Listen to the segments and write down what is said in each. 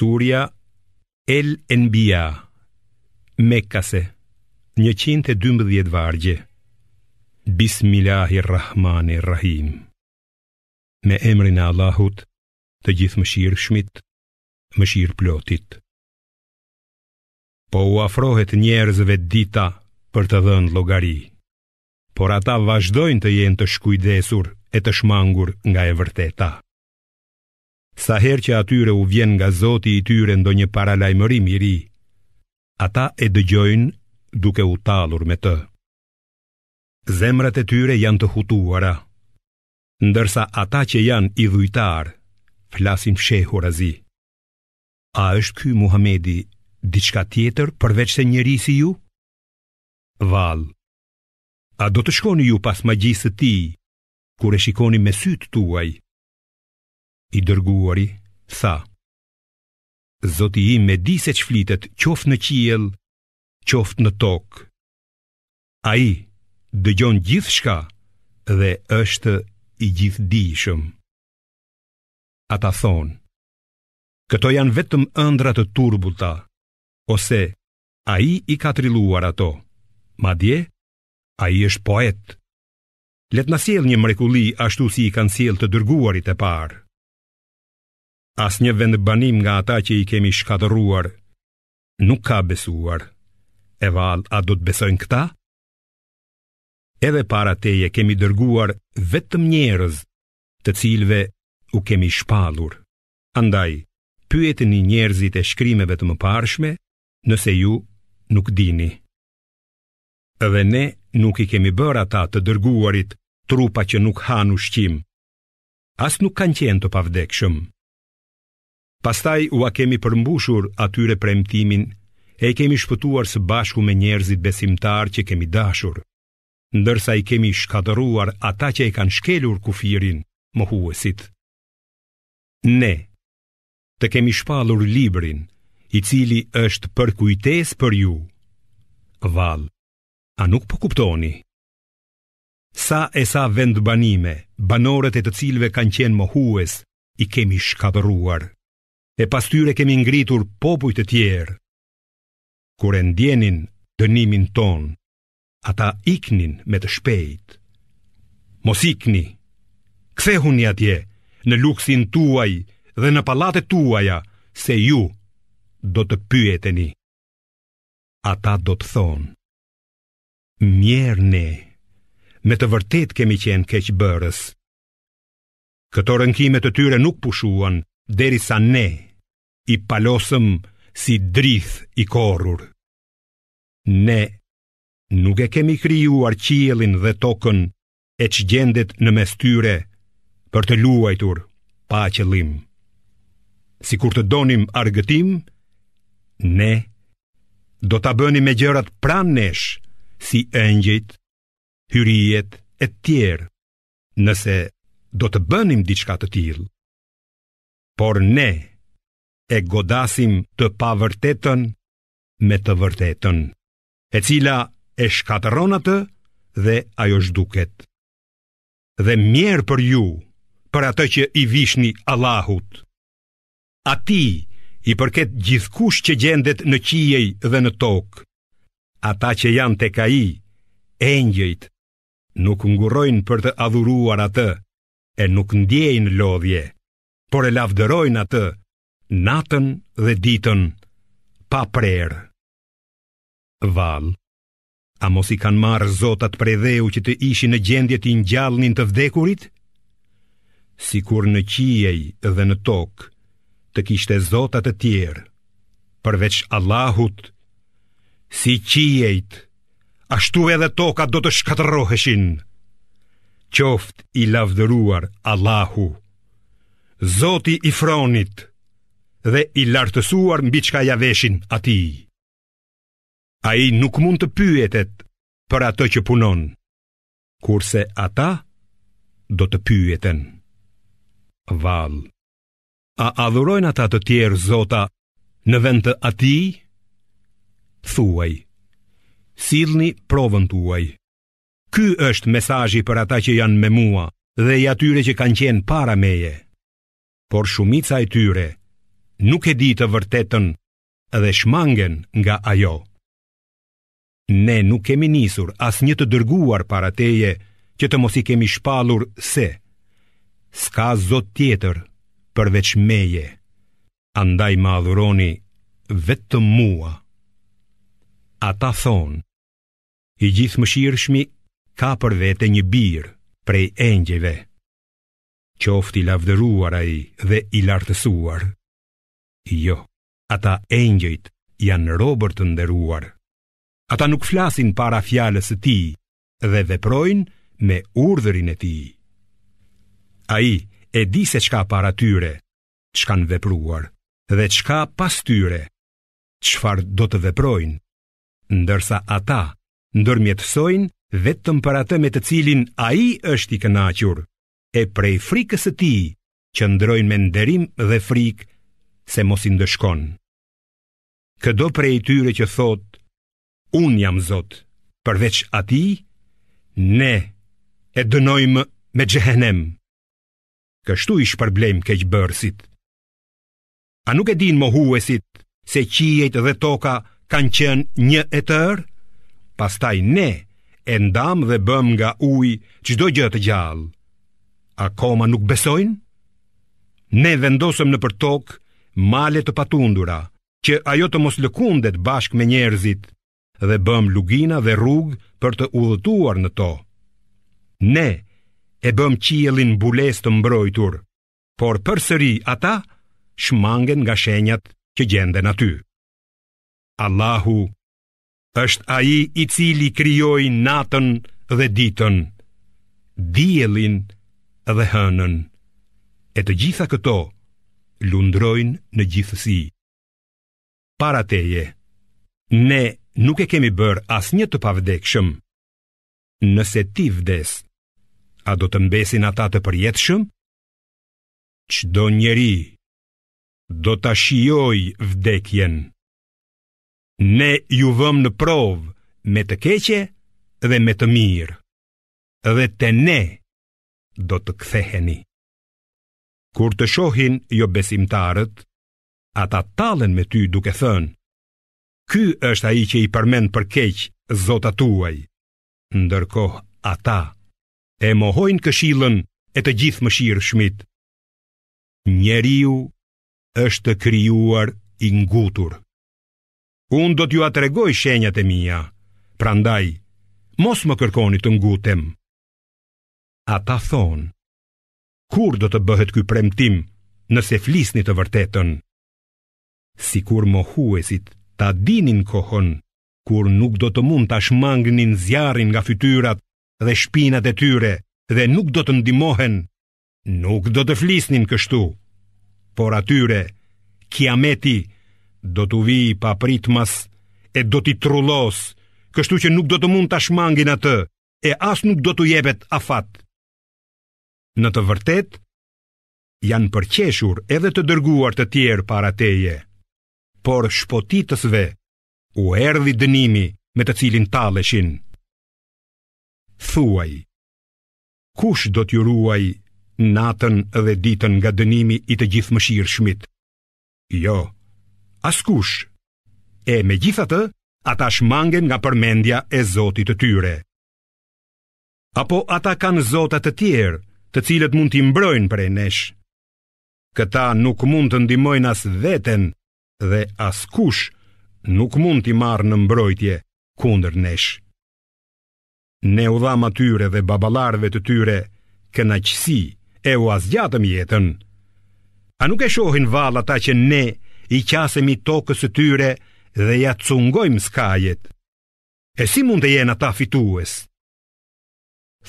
Surja El Enbia, Mekkase, 112 vargje. Bismillahirrahmanirrahim. Me emrin e Allahut, të gjithë mëshirshmit, mëshirëplotit. Po u afrohet njerëzve dita për të dhënë llogari, por ata vazhdojnë të jenë të shkujdesur e të shmangur nga e vërteta. Sa herë që atyre u vjen nga Zoti i tyre ndonjë paralajmërim i ri, ata e dëgjojnë duke u tallur me të. Zemrat e tyre janë të hutuara, ndërsa ata që janë idhujtar flasin fshehurazi. A është ky Muhamedi diçka tjetër përveç se njeri si ju? Vallë, a do të shkoni ju pas magjisë së tij, kur e shikoni me sytë tuaj? I dërguari tha: Zoti im e di se ç'flitet qoftë në qiell, qoftë në tokë. Ai dëgjon gjithçka dhe është i gjithdijshëm. Ata thonë: Këto janë vetëm ëndra të turbullta, ose ai i ka trilluar ato. Madje ai është poet. Let na sjell një mrekulli ashtu si i kanë sjell të dërguarit e parë. Asnjë vendbanim nga ata që i kemi shkatëruar nuk ka besuar. E vallë, a do të besojnë këta? Edhe para teje kemi dërguar vetëm njerëz të cilëve u kemi shpallur. Andaj, pyeteni njerëzit e shkrimeve të mëparshme nëse ju nuk dini. Edhe ne nuk i kemi bërë ata të dërguarit trupa që nuk han ushqim, as nuk kanë qenë të pavdekshëm. Pastaj ua kemi përmbushur atyre premtimin e i kemi shpëtuar së bashku me njerëzit besimtar që kemi dashur, ndërsa i kemi shkatëruar ata që i kanë shkelur kufirin, mohuesit. Ne të kemi shpallur librin, i cili është për kujtesë për ju. Vallë, a nuk po kuptoni? Sa e sa vendbanime, banorët e të cilëve kanë qenë mohues, i kemi shkatëruar, e pas tyre kemi ngritur popujt të tjerë. Kur e ndjenin dënimin ton, ata iknin me të shpejt. Mos ikni, kthehuni atje, në luksin tuaj dhe në pallatet tuaja, se ju do të pyeteni. Ata do të thonë: Mjerë ne, me të vërtet kemi qenë keqbërës. Këto rënkime të tyre nuk pushuan, derisa ne i palosëm si drith i korrur. Ne nuk e kemi krijuar qiellin dhe tokën e ç'gjendet në mes tyre për të luajtur pa qëllim. Si kur të donim argëtim, ne do ta bënim me gjërat pranë nesh, si engjëjt, hyrijet e tjerë, nëse do të bënim diçka të tillë. Por ne e godasim të pavërtetën me të vërtetën, e cila e shkatëron atë dhe ajo zhduket. Dhe mjerë për ju, për atë që i vishni Allahut. Atij i përket gjithkush që gjendet në qiej dhe në tokë. Ata që janë tek ai, engjëjt, nuk ngurrojnë për të adhuruar atë, e nuk ndjejnë lodhje, por e lavdërojnë atë natën dhe ditën pa prerë. Vallë, a mos i kanë marrë zotat prej dheu që të ishin në gjendje të ngjallnin të vdekurit? Sikur në qiej dhe në tokë të kishte zotat të tjerë, përveç Allahut, si qiejt, ashtu edhe toka do të shkatërroheshin. Qoft i lavdëruar Allahu, Zoti i fronit, dhe i lartësuar mbi çka ja veshin atij. Ai nuk mund të pyetet për atë që punon, kurse ata do të pyeten. Vallë, a adhurojnë ata të tjerë zota në vend të atij? Thuaj, sillni provën tuaj. Ky është mesazhi për ata që janë me mua dhe i atyre që kanë qenë para meje. Por shumica e tyre nuk e di të vërtetën dhe shmangen nga ajo. Ne nuk kemi nisur asnjë të dërguar para teje që të mos i kemi shpallur se s'ka Zot tjetër përveç meje, andaj ma adhuroni vetëm mua. Ata thonë, i gjithëmëshirshmi ka për vete një birë prej engjëve. Qofti lavdëruar ai dhe i lartësuar. Jo, ata engjëjt janë robër të nderuar. Ata nuk flasin para fjalës së tij dhe veprojnë me urdhërin e tij. Ai e di se çka para tyre, ç'kan vepruar, dhe çka pas tyre, çfarë do të veprojnë, ndërsa ata ndërmjetësojnë vetëm për atë me të cilin ai është i kënaqur, e prej frikës së tij qëndrojnë me nderim dhe frikë se mos i ndëshkon. Çdo prej tyre që thot, unë jam Zot, përveç atij, ne e dënojmë me xhehenem. Kështu i shpërblejmë keqbërësit. A nuk e din mohuesit se qiejt dhe toka kanë qenë një e tërë? Pastaj ne e ndam dhe bëm nga ujë çdo gjë të gjallë. Akoma nuk besojnë? Ne vendosëm në për tokë male të patundura, që ajo të mos lëkundet bashkë me njerëzit, dhe bëm lugina dhe rrugë për të udhëtuar në to. Ne e bëm qiellin mbulesë të mbrojtur, por përsëri ata shmangen nga shenjat që gjenden aty. Allahu është ai i cili krijoi natën dhe ditën, diellin dhe hënën, e të gjitha këto lundrojnë në gjithësi. Para teje, ne nuk e kemi bërë asnjë të pavdekshëm. Nëse ti vdes, a do të mbesin ata të përjetshëm? Çdo njeri do ta shijojë vdekjen. Ne ju vëm në provë me të keqe dhe me të mirë, dhe te ne do të ktheheni. Kur të shohin jo besimtarët, ata tallen me ty duke thënë, ky është ai që i përmend për keq Zotat tuaj, ndërkohë ata e mohojnë këshillën e të gjithëmëshirshmit. Njeriu është krijuar i ngutur. Unë do t'ju atregoj shenjat e mia, prandaj mos më kërkoni të ngutem. Ata thonë, kur do të bëhet ky premtim nëse flisni të vërtetën? Sikur mohuesit ta dinin kohën kur nuk do të mund ta shmangnin zjarrin nga fytyrat dhe shpinat e tyre dhe nuk do të ndihmohen, nuk do të flisnin kështu. Por atyre kiameti do t'u vijë pa pritmas e do t'i trullos, kështu që nuk do të mund ta shmangin atë e as nuk do t'u jepet afat. Në të vërtet, janë përqeshur edhe të dërguar të tjerë para teje, por shpotitësve u erdhi dënimi me të cilin talleshin. Thuaj, kush do t'ju ruaj natën dhe ditën nga dënimi i të gjithëmëshirshmit? Jo, askush. E megjithatë, ata shmangen nga përmendja e Zotit të tyre. Apo ata kanë zota të tjerë, të cilët mund t'i mbrojnë prej nesh? Këta nuk mund të ndihmojnë as veten dhe askush nuk mund t'i marrë në mbrojtje kundër nesh. Ne u dham atyre dhe baballarëve të tyre kënaqësi e u azgjatëm jetën. A nuk e shohin vallë ata që ne i qasemi tokës së tyre dhe ja cungojmë skajet? E si mund të jenë ata fitues?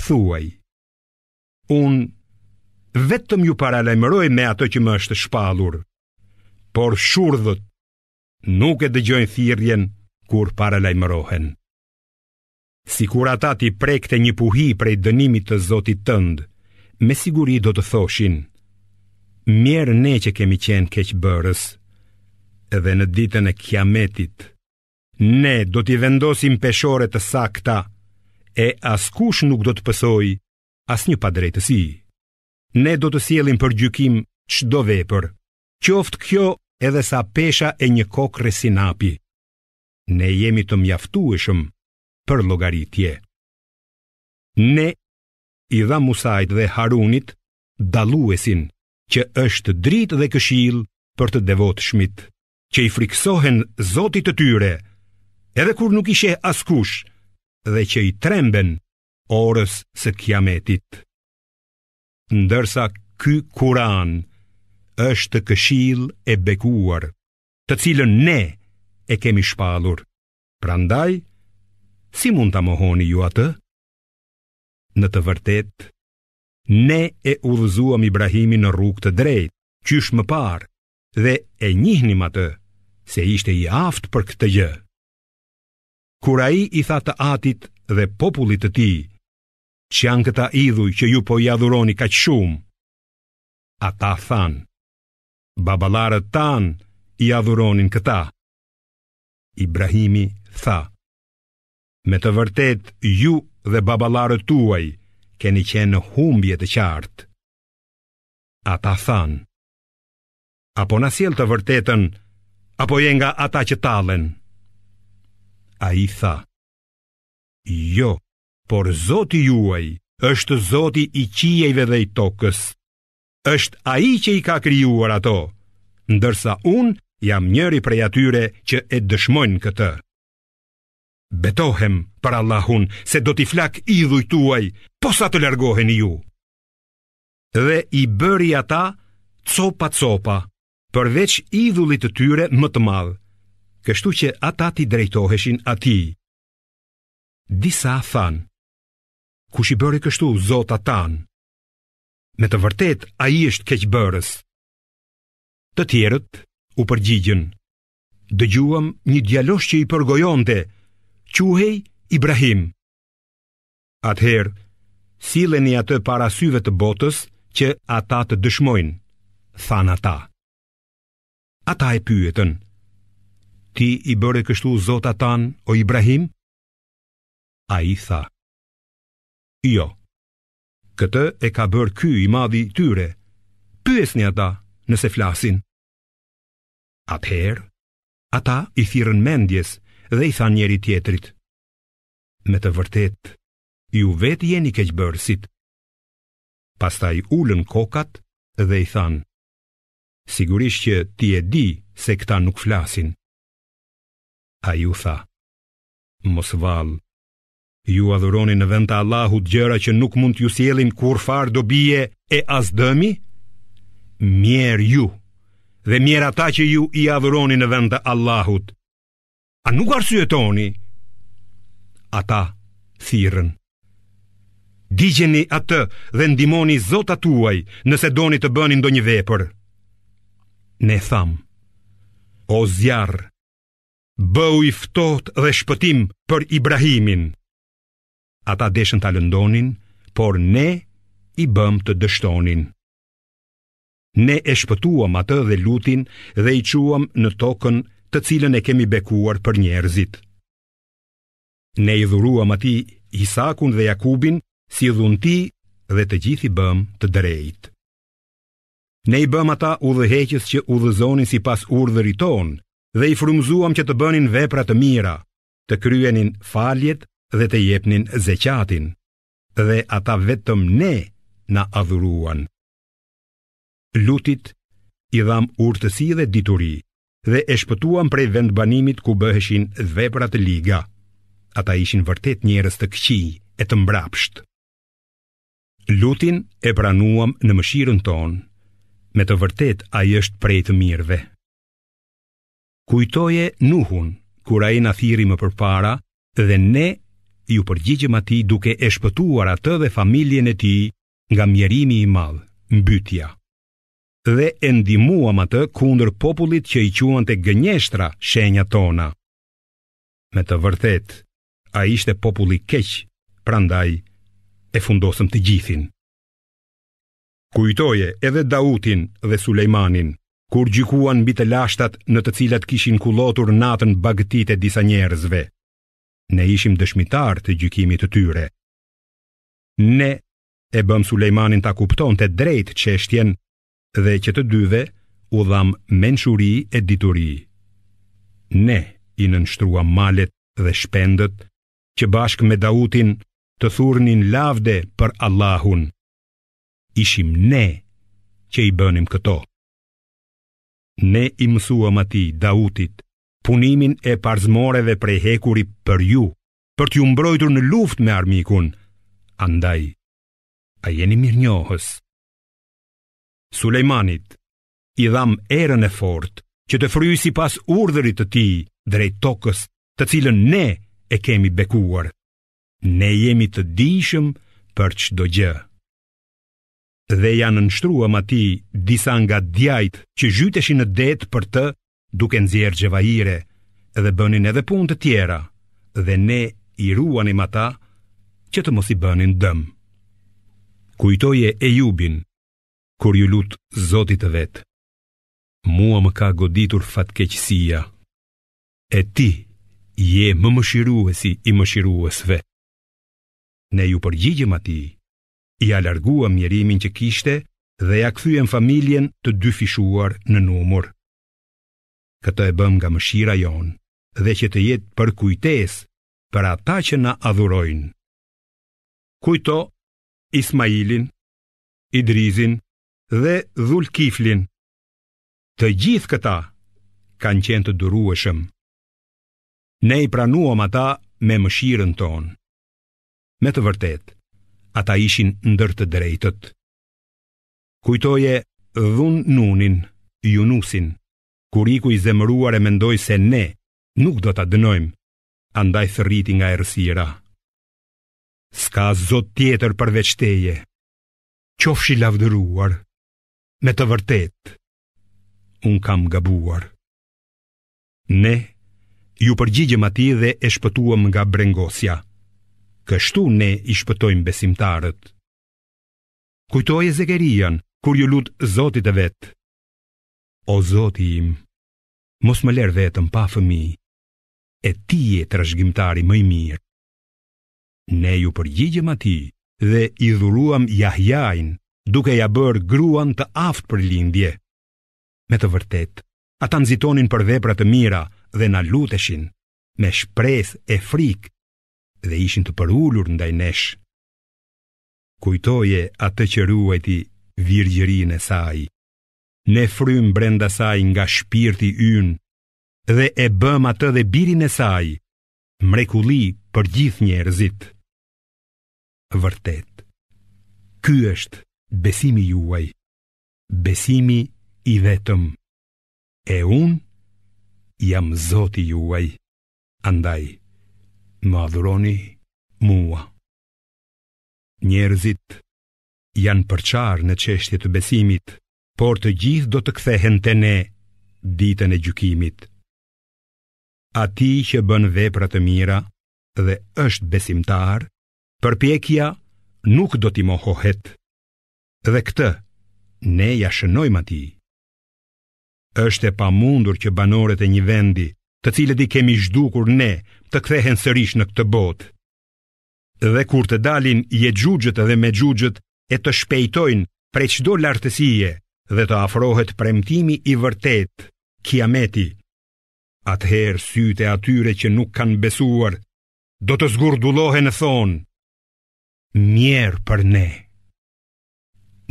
Thuaj, unë vetëm ju paralajmëroj me ato që më është shpallur, por shurdhët nuk e dëgjojnë thirrjen kur paralajmërohen. Sikur ata t'i prekte një puhi prej dënimit të Zotit tënd, me siguri do të thoshin, mirë ne që kemi qenë keqbërës, edhe në ditën e kiametit, ne do t'i vendosim peshore të sakta, e askush nuk do të pësoj asnjë padrejtësi. Ne do të sjellim për gjykim çdo vepër, qoftë kjo edhe sa pesha e një kokre sinapi. Ne jemi të mjaftueshëm për llogaritje. Ne i dha Musait dhe Harunit dalluesin, që është dritë dhe këshill për të devotshmit, që i friksohen Zotit të tyre, edhe kur nuk i sheh askush, dhe që i tremben orës së kiametit. Ndërsa ky Kur'an është këshill e bekuar, të cilën ne e kemi shpallur. Prandaj, si mund ta mohoni ju atë? Në të vërtetë, ne e udhëzuam Ibrahimin në rrugë të drejtë, qysh më parë, dhe e njihnim atë, se ishte i aftë për këtë gjë. Kur ai i tha të Atit dhe popullit të tij, që janë këta idhuj që ju po i adhuroni kaq shumë, ata thanë, baballarët tanë i adhuronin këta. Ibrahimi tha, me të vërtet ju dhe baballarët tuaj keni qenë në humbje të qartë. Ata thanë, apo na sjell të vërtetën, apo je nga ata që tallen? Ai tha, jo, por Zoti juaj është Zoti i qiejve dhe i tokës. Është ai që i ka krijuar ato, ndërsa unë jam njëri prej atyre që e dëshmojnë këtë. Betohem për Allahun se do t'i flak idhuj tuaj, posa të largoheni ju. Dhe i bëri ata copa, përveç idhullit të tyre më të madh, kështu që ata t'i drejtoheshin atij. Disa thanë, kush i bëri kështu Zota tanë? Me të vërtet, ai është keqbërës. Të tjerët u përgjigjen, dëgjuam një djalosh që i përgojonte, quhej Ibrahim. Atëherë, silleni atë para syve të botës që ata të dëshmojnë, than ata. Ata e pyetën, ti i bëre kështu Zota tanë, o Ibrahim? Ai tha, jo, këtë e ka bërë ky i madhi tyre, pyesni ata nëse flasin. Atëherë, ata i thirrën mendjes dhe i thanë njëri tjetrit, me të vërtet, ju vetë jeni keqbërësit. Pastaj ulën kokat dhe i thanë, sigurisht që ti e di se këta nuk flasin. Ai u tha, mos vallë, ju adhuroni në vend të Allahut gjëra që nuk mund t'ju sjellin kurfar dobie e as dëmi? Mjerë ju, dhe mjerë ata që ju i adhuroni në vend të Allahut. A nuk arsyetoni? Ata thirrën, digjeni atë dhe ndihmoni Zotat tuaj nëse doni të bëni ndonjë vepër. Ne tham, o zjarr, bëu i ftohtë dhe shpëtim për Ibrahimin. Ata deshën ta lëndonin, por ne i bëm të dështonin. Ne e shpëtuam atë dhe Lutin dhe i quam në tokën të cilën e kemi bekuar për njerëzit. Ne i dhuruam atij Isakun dhe Jakubin si dhunti dhe të gjithë i bëm të drejtë. Ne i bëm ata udhëheqës që udhëzonin sipas urdhërit ton dhe i frymëzuam që të bënin vepra të mira, të kryenin faljet dhe të jepnin zeqatin, dhe ata vetëm ne na adhuruan. Lutit i dham urtësi dhe dituri, dhe e shpëtuam prej vendbanimit ku bëheshin vepra të liga. Ata ishin vërtet njerëz të këqij e të mbrapsht. Lutin e pranuam në mëshirën tonë, me të vërtet ai është prej të mirëve. Kujtoje Nuhun, kur ai na thirri më përpara, dhe ne ju përgjigjëm atij duke e shpëtuar atë dhe familjen e tij nga mjerimi i madh, mbytja. Dhe e ndihmuam atë kundër popullit që i quante gënjeshtra shenjat tona. Me të vërtet, ai ishte populli keq, prandaj e fundosëm të gjithin. Kujtoje edhe Dautin dhe Sulejmanin, kur gjykuan mbi të lashtat në të cilat kishin kullotur natën bagëtit e disa njerëzve. Ne ishim dëshmitar të gjykimit të tyre. Ne e bëm Sulejmanin ta kuptonte drejt çështjen dhe që të dyve u dham menshuri e dituri. Ne i nënshtruam malet dhe shpendët që bashkë me Dautin të thurnin lavde për Allahun. Ishim ne që i bënim këto. Ne i mësuam atij Dautit punimin e parzmoreve prej hekuri për ju, për t'ju mbrojtur në luftë me armikun. Andaj, a jeni mirënjohës? Sulejmanit i dham erën e fortë që të fryjë sipas urdhërit të tij drejt tokës, të cilën ne e kemi bekuar. Ne jemi të dijshëm për çdo gjë. Dhe janë nënshtruam atij disa nga djajt që zhyteshin në det për të, duke nxjerrë xhevaire, dhe bënin edhe punë të tjera, dhe ne i ruanim ata që të mos i bënin dëm. Kujtoje Ejubin, kur ju lut Zotit të vet: mua më ka goditur fatkeqësia, e ti je më mëshiruesi i mëshiruesve. Ne ju përgjigjëm atij, ja larguam njerimin që kishte dhe ja kthyem familjen të dyfishuar në numër. Këtë e bëm nga mëshira jonë, dhe që të jetë për kujtesë për ata që na adhurojnë. Kujto Ismailin, Idrizin dhe Dhulkiflin. Të gjithë këta kanë qenë të durueshëm. Ne i pranuam ata me mëshirën tonë. Me të vërtet, ata ishin ndër të drejtët. Kujtoje Dhun Nunin, Yunusin, kur iku i zemëruar e mendoi se ne nuk do ta dënojmë, andaj thërriti nga errësira. S'ka zot tjetër përveç teje. Qofshi lavdëruar. Me të vërtet, unë kam gabuar. Ne ju përgjigjëm atij dhe e shpëtuam nga brengosja. Kështu ne i shpëtojmë besimtarët. Kujtoje Zekerian, kur ju lut Zotit e vet: o Zoti im, mos më lër vetëm pa fëmijë, e ti je trashëgimtari më i mirë. Ne ju përgjigjëm atij dhe i dhuruam Jahjain, duke ja bërë gruan të aftë për lindje. Me të vërtet, ata nxitonin për vepra të mira dhe na luteshin me shpresë e frikë dhe ishin të përulur ndaj nesh. Kujtoje atë që ruajti virgjërinë e saj. Ne frym brenda saj nga shpirti ynë dhe e bëm atë dhe birin e saj mrekulli për gjithë njerëzit. Vërtet, ky është besimi juaj, besimi i vetëm, e unë jam Zoti juaj, andaj më adhuroni mua. Njerëzit janë përçarë në çështje të besimit, por të gjithë do të kthehen te ne ditën e gjykimit. Ati që bën vepra të mira dhe është besimtar, përpjekja nuk do t'i mohohet. Dhe këtë ne ja shënojmë atij. Është e pamundur që banorët e një vendi, të cilët i kemi zhdukur ne, të kthehen sërish në këtë botë. Dhe kur të dalin Jexhuxhët dhe Mexhuxhët e të shpejtojnë prej çdo lartësie dhe të afrohet premtimi i vërtet, Kiameti, atëherë sytë e atyre që nuk kanë besuar do të zgurdullohen e thonë: mjerë për ne.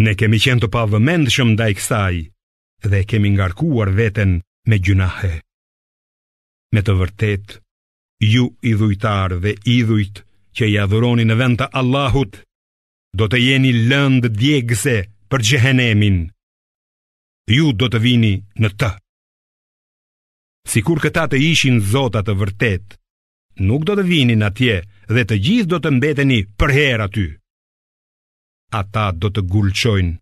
Ne kemi qenë të pavëmendshëm ndaj kësaj dhe kemi ngarkuar veten me gjunahe. Me të vërtet, ju idhujtar dhe idhujt që i adhuroni në vend të Allahut, do të jeni lëndë djegëse për xhehenemin. Ju do të vini në të. Sikur këta të ishin zota të vërtet, nuk do të vinin atje dhe të gjithë do të mbeteni përherë aty. Ata do të gulçojnë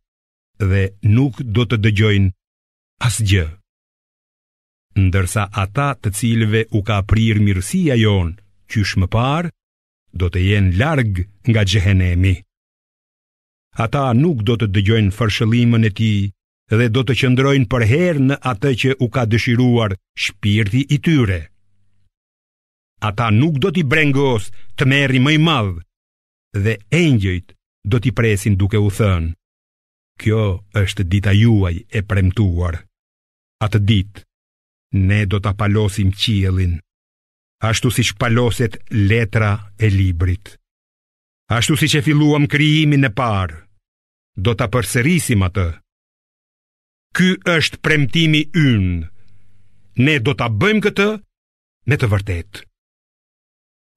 dhe nuk do të dëgjojnë asgjë. Ndërsa ata të cilëve u ka prirë mirësia jonë qysh më parë, do të jenë larg nga xhehenemi. Ata nuk do të dëgjojnë fërshëllimën e tij dhe do të qëndrojnë përherë në atë që u ka dëshiruar shpirti i tyre. Ata nuk do t'i brengos të merri më i madh dhe engjëjt do t'i presin duke u thënë: kjo është dita juaj e premtuar. Atë ditë, ne do ta palosim qiellin, ashtu siç paloset letra e librit. Ashtu siç e filluam krijimin e parë, do ta përsërisim atë. Ky është premtimi ynë. Ne do ta bëjmë këtë me të vërtetë.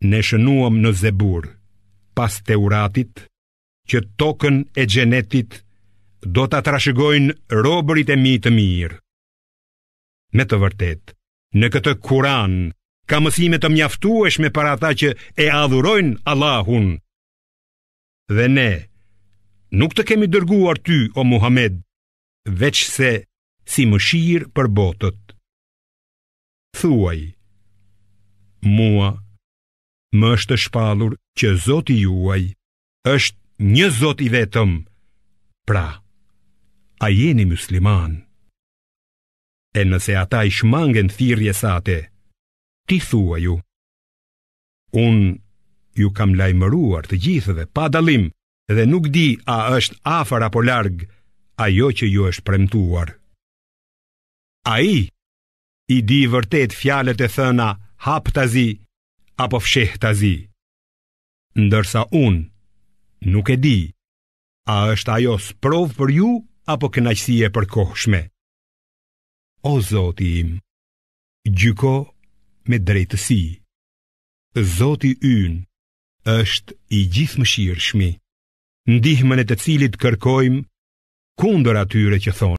Ne shënuam në Zebur, pas Teuratit, që tokën e xhenetit do ta trashëgojnë robërit e mi të mirë. Me të vërtetë, në këtë Kur'an ka mësime të mjaftueshme për ata që e adhurojnë Allahun. Dhe ne nuk të kemi dërguar ty, o Muhammed, veç se si mëshirë për botët. Thuaj, mua më është shpallur që Zoti juaj është një Zot i vetëm. Pra, a jeni musliman? E nëse ata i shmangen thirrjes sate, ti thuaju: unë ju kam lajmëruar të gjithëve pa dallim dhe nuk di a është afër apo larg ajo që ju është premtuar. Ai i di vërtet fjalët e thëna hap tazi apo fsheh tazi, ndërsa unë nuk e di a është ajo sprov për ju apo kënaqësi e përkohshme. O Zoti im, gjyko me drejtësi. Zoti ynë është i gjithëmëshirshmi, ndihmën e të cilit kërkojmë kundër atyre që thonë: